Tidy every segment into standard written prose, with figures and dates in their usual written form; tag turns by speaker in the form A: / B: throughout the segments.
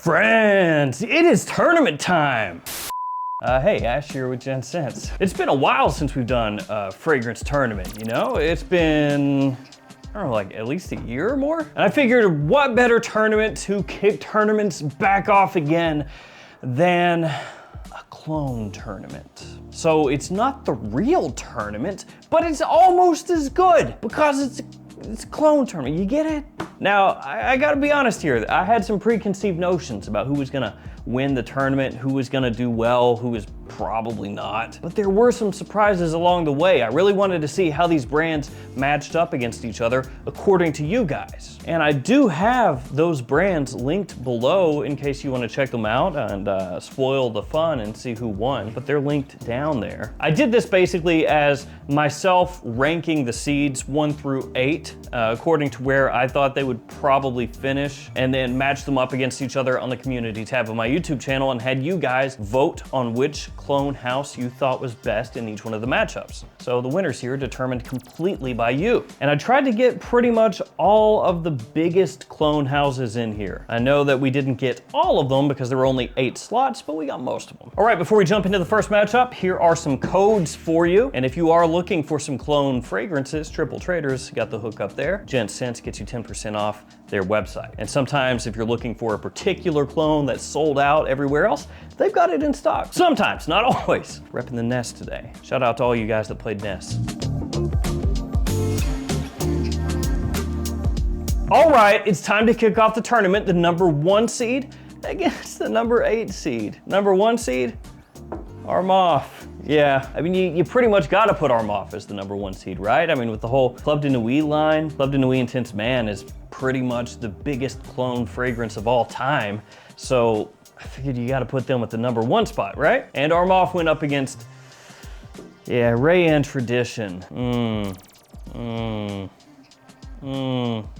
A: Friends, it is tournament time. Hey, Ash here with Gents. It's been a while since we've done a fragrance tournament, you know? It's been, I don't know, like at least a year or more? And I figured what better tournament to kick tournaments back off again than a clone tournament. So it's not the real tournament, but it's almost as good because it's a clone tournament, you get it? Now, I gotta be honest here, I had some preconceived notions about who was gonna win the tournament, who was gonna do well, who was probably not. But there were some surprises along the way. I really wanted to see how these brands matched up against each other according to you guys. And I do have those brands linked below in case you wanna check them out and spoil the fun and see who won, but they're linked down there. I did this basically as myself ranking the seeds 1 through 8, according to where I thought they would probably finish, and then match them up against each other on the community tab of my YouTube channel and had you guys vote on which clone house you thought was best in each one of the matchups. So the winners here determined completely by you. And I tried to get pretty much all of the biggest clone houses in here. I know that we didn't get all of them because there were only 8 slots, but we got most of them. All right, before we jump into the first matchup, here are some codes for you. And if you are looking for some clone fragrances, Triple Traders got the hook up there. Gents gets you 10% off their website. And sometimes if you're looking for a particular clone that's sold out everywhere else, they've got it in stock. Sometimes, not always. Repping the Nest today. Shout out to all you guys that played Nest. All right, it's time to kick off the tournament. The number 1 seed against the number 8 seed. Number 1 seed, Armoff. Yeah, I mean, you pretty much gotta put Armoff as the number 1 seed, right? I mean, with the whole Club de Nuit line, Club de Nuit Intense Man is pretty much the biggest clone fragrance of all time. So I figured you gotta put them at the number 1 spot, right? And Armoff went up against, yeah, Rayanne Tradition.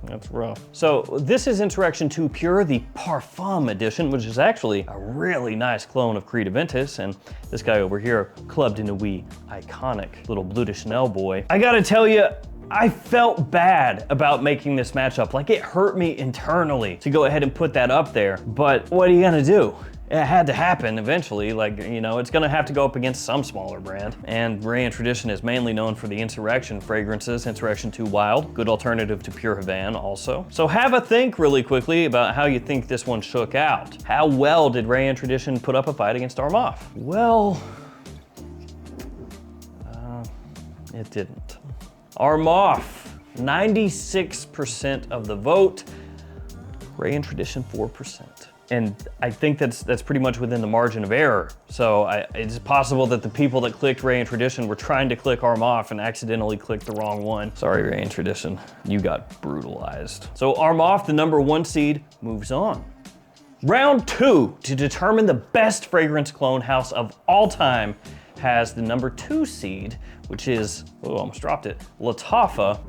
A: That's rough. So this is Interaction 2 Pure, the Parfum edition, which is actually a really nice clone of Creed Aventus. And this guy over here, Club de Nuit Iconic, little Bleu de Chanel boy. I gotta tell you, I felt bad about making this matchup. Like, it hurt me internally to go ahead and put that up there. But what are you gonna do? It had to happen eventually. Like, you know, it's gonna have to go up against some smaller brand. And Rayanne Tradition is mainly known for the Insurrection fragrances, Insurrection 2 Wild, good alternative to Pure Havane also. So have a think really quickly about how you think this one shook out. How well did Rayanne Tradition put up a fight against Armoff? Well, it didn't. Armoff, 96% of the vote, Rayanne Tradition 4%. And I think that's pretty much within the margin of error. So it's possible that the people that clicked Rayanne Tradition were trying to click Armoff and accidentally clicked the wrong one. Sorry, Rayanne Tradition, you got brutalized. So Armoff, the number 1 seed, moves on. Round 2, to determine the best fragrance clone house of all time, has the number 2 seed, which is, oh, almost dropped it, Lattafa.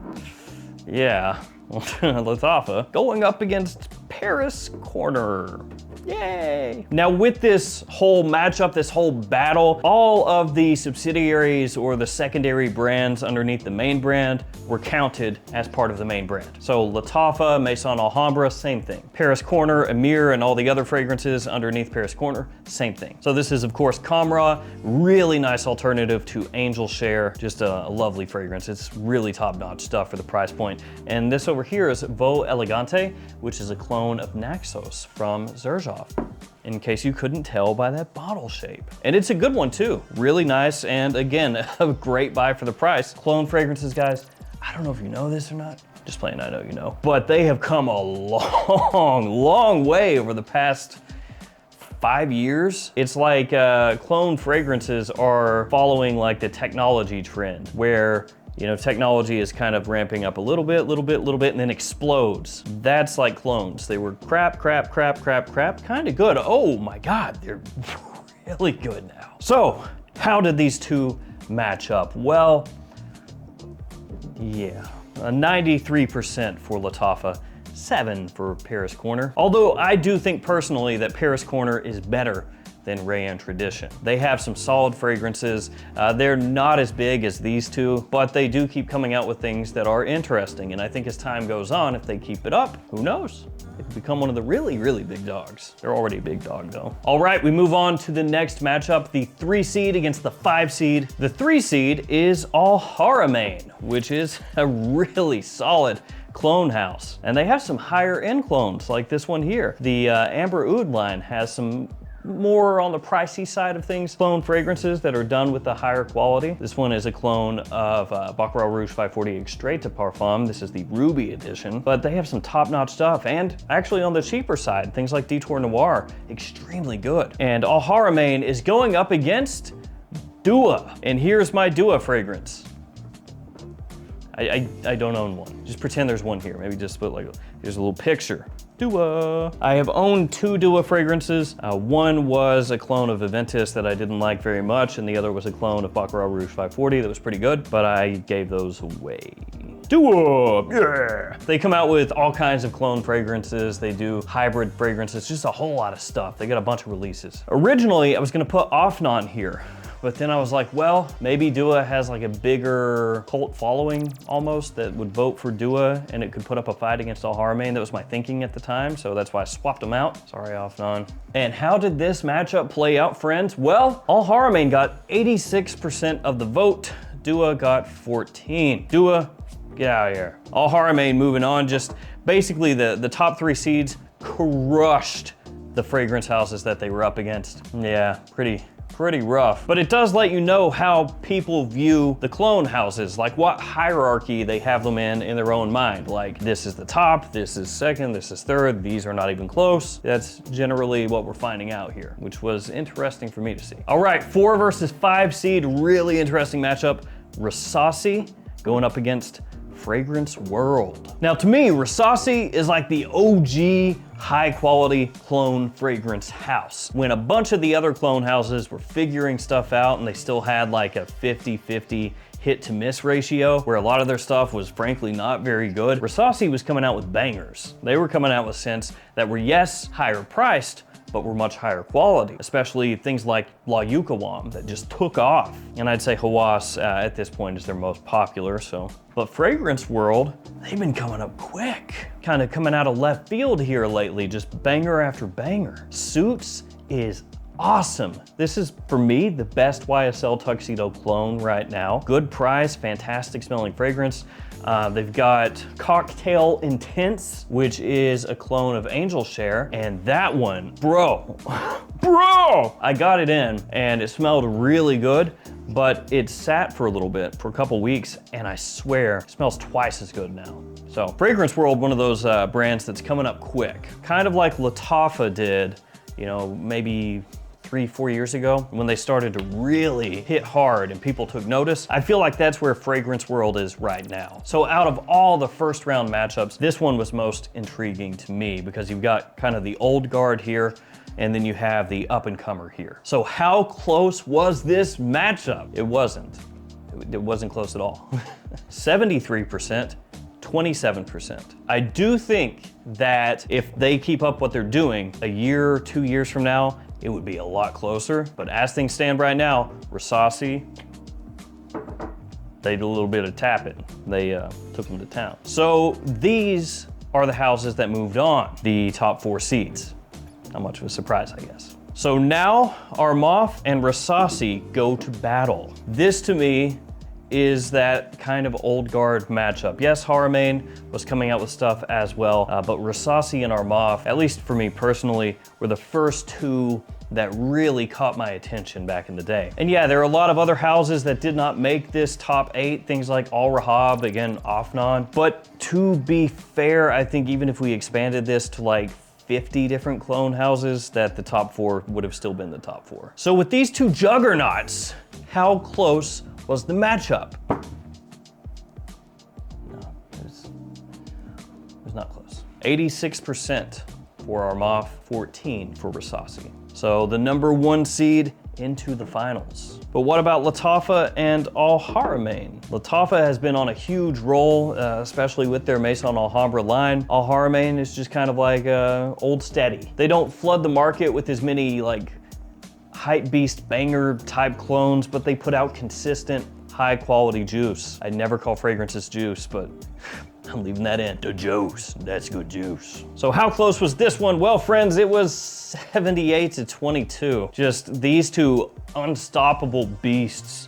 A: Yeah. Lattafa going up against Paris Corner. Yay! Now with this whole matchup, this whole battle, all of the subsidiaries or the secondary brands underneath the main brand were counted as part of the main brand. So Lattafa, Maison Alhambra, same thing. Paris Corner, Amir, and all the other fragrances underneath Paris Corner, same thing. So this is of course Camera, really nice alternative to Angel Share, just a lovely fragrance. It's really top-notch stuff for the price point. And this over here is Veau Elegante, which is a clone of Naxos from Xerjoff, in case you couldn't tell by that bottle shape. And it's a good one too, really nice, and again, a great buy for the price. Clone fragrances, guys, I don't know if you know this or not, just playing I know you know, but they have come a long way over the past 5 years. It's like clone fragrances are following like the technology trend where, you know, technology is kind of ramping up a little bit, and then explodes. That's like clones. They were crap, kind of good. Oh my God, they're really good now. So, how did these two match up? Well, yeah, 93% for Lattafa, 7 for Paris Corner. Although I do think personally that Paris Corner is better than Rayan Tradition. They have some solid fragrances. They're not as big as these two, but they do keep coming out with things that are interesting. And I think as time goes on, if they keep it up, who knows? It could become one of the really, really big dogs. They're already a big dog though. All right, we move on to the next matchup, the 3 seed against the 5 seed. The 3 seed is Al Haramain, which is a really solid clone house. And they have some higher end clones like this one here. The Amber Oud line has some more on the pricey side of things, clone fragrances that are done with the higher quality. This one is a clone of Baccarat Rouge 540 Extrait de Parfum. This is the Ruby edition, but they have some top-notch stuff. And actually on the cheaper side, things like Detour Noir, extremely good. And Al Haramain is going up against Dua. And here's my Dua fragrance. I don't own one. Just pretend there's one here. Maybe just put like, here's a little picture. Dua. I have owned 2 Dua fragrances. One was a clone of Aventus that I didn't like very much, and the other was a clone of Baccarat Rouge 540 that was pretty good, but I gave those away. Dua, yeah! They come out with all kinds of clone fragrances. They do hybrid fragrances, just a whole lot of stuff. They got a bunch of releases. Originally, I was gonna put Afnan here, but then I was like, well, maybe Dua has like a bigger cult following almost that would vote for Dua and it could put up a fight against Al Haramain. That was my thinking at the time, so that's why I swapped them out. Sorry, Afnan. And how did this matchup play out, friends? Well, Al Haramain got 86% of the vote. Dua got 14. Dua, get out of here. Al Haramain moving on, just basically the top 3 seeds crushed the fragrance houses that they were up against. Yeah, pretty rough. But it does let you know how people view the clone houses, like what hierarchy they have them in their own mind. Like, this is the top, this is second, this is third, these are not even close. That's generally what we're finding out here, which was interesting for me to see. All right, 4 versus 5 seed, really interesting matchup. Rasasi going up against Fragrance World. Now to me, Rasasi is like the OG high quality clone fragrance house. When a bunch of the other clone houses were figuring stuff out and they still had like a 50-50 hit to miss ratio, where a lot of their stuff was frankly not very good, Rasasi was coming out with bangers. They were coming out with scents that were, yes, higher priced, but were much higher quality, especially things like La Yukawam that just took off. And I'd say Hawass at this point is their most popular, so. But Fragrance World, they've been coming up quick. Kind of coming out of left field here lately, just banger after banger. Suits is awesome. This is, for me, the best YSL Tuxedo clone right now. Good price, fantastic smelling fragrance. They've got Cocktail Intense, which is a clone of Angel Share, and that one, bro, I got it in and it smelled really good, but it sat for a little bit, for a couple weeks, and I swear, it smells twice as good now. So Fragrance World, one of those brands that's coming up quick, kind of like Lattafa did, you know, maybe 3-4 years ago when they started to really hit hard and people took notice. I feel like that's where Fragrance World is right now. So out of all the first round matchups, this one was most intriguing to me because you've got kind of the old guard here and then you have the up and comer here. So how close was this matchup? It wasn't. It wasn't close at all. 73%. 27%. I do think that if they keep up what they're doing, a year or 2 years from now, it would be a lot closer. But as things stand right now, Rasasi, they did a little bit of tapping. They took them to town. So these are the houses that moved on, the top 4 seeds. Not much of a surprise, I guess. So now Armaf and Rasasi go to battle. This to me is that kind of old guard matchup. Yes, Haramain was coming out with stuff as well, but Rasasi and Armaf, at least for me personally, were the first 2 that really caught my attention back in the day. And yeah, there are a lot of other houses that did not make this top 8, things like Al Rahab, again, Afnan. But to be fair, I think even if we expanded this to like 50 different clone houses, that the top 4 would have still been the top 4. So with these 2 juggernauts, how close was the matchup? No, it was not close. 86% for Armaf, 14 for Rasasi. So the number 1 seed into the finals. But what about Lattafa and Al Haramain? Lattafa has been on a huge roll, especially with their Maison Alhambra line. Al Haramain is just kind of like old steady. They don't flood the market with as many like hype beast banger type clones, but they put out consistent, high quality juice. I never call fragrances juice, but I'm leaving that in. The juice, that's good juice. So how close was this one? Well, friends, it was 78 to 22. Just these two unstoppable beasts,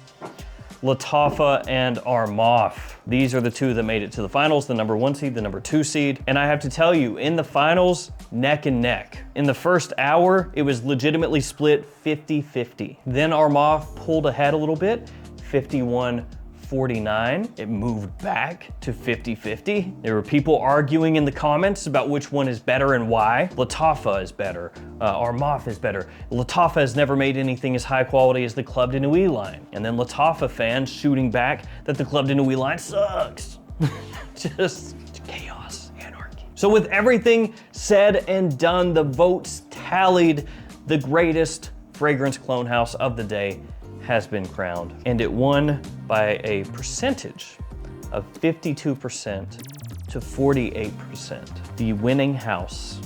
A: Lattafa and Armaf. These are the two that made it to the finals, the number 1 seed, the number 2 seed. And I have to tell you, in the finals, neck and neck. In the first hour, it was legitimately split 50-50. Then Armaf pulled ahead a little bit, 51-49. It moved back to 50-50. There were people arguing in the comments about which one is better and why. Lattafa is better, Armaf is better. Lattafa has never made anything as high quality as the Club de Nuit line. And then Lattafa fans shooting back that the Club de Nuit line sucks. Just chaos, anarchy. So with everything said and done, the votes tallied. The greatest fragrance clone house of the day has been crowned, and it won by a percentage of 52% to 48%. The winning house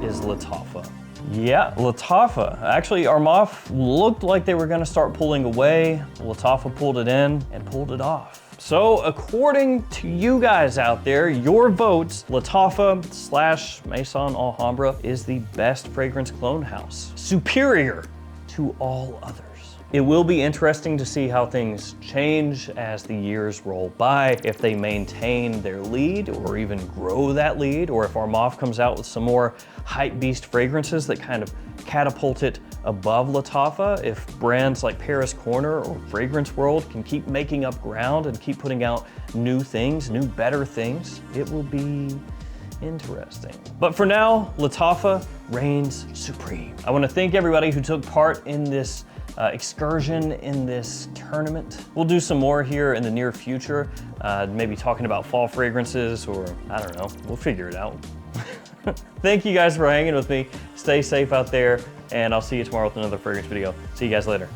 A: is Lattafa. Yeah, Lattafa. Actually, Armaf looked like they were gonna start pulling away. Lattafa pulled it in and pulled it off. So according to you guys out there, your votes, Lattafa/Maison Alhambra is the best fragrance clone house, superior to all others. It will be interesting to see how things change as the years roll by, if they maintain their lead or even grow that lead, or if Armaf comes out with some more hype beast fragrances that kind of catapult it above Lattafa. If brands like Paris Corner or Fragrance World can keep making up ground and keep putting out new things, new better things, it will be interesting. But for now, Lattafa reigns supreme. I want to thank everybody who took part in this excursion, in this tournament. We'll do some more here in the near future, maybe talking about fall fragrances, or I don't know, we'll figure it out. Thank you guys for hanging with me. Stay safe out there, and I'll see you tomorrow with another fragrance video. See you guys later.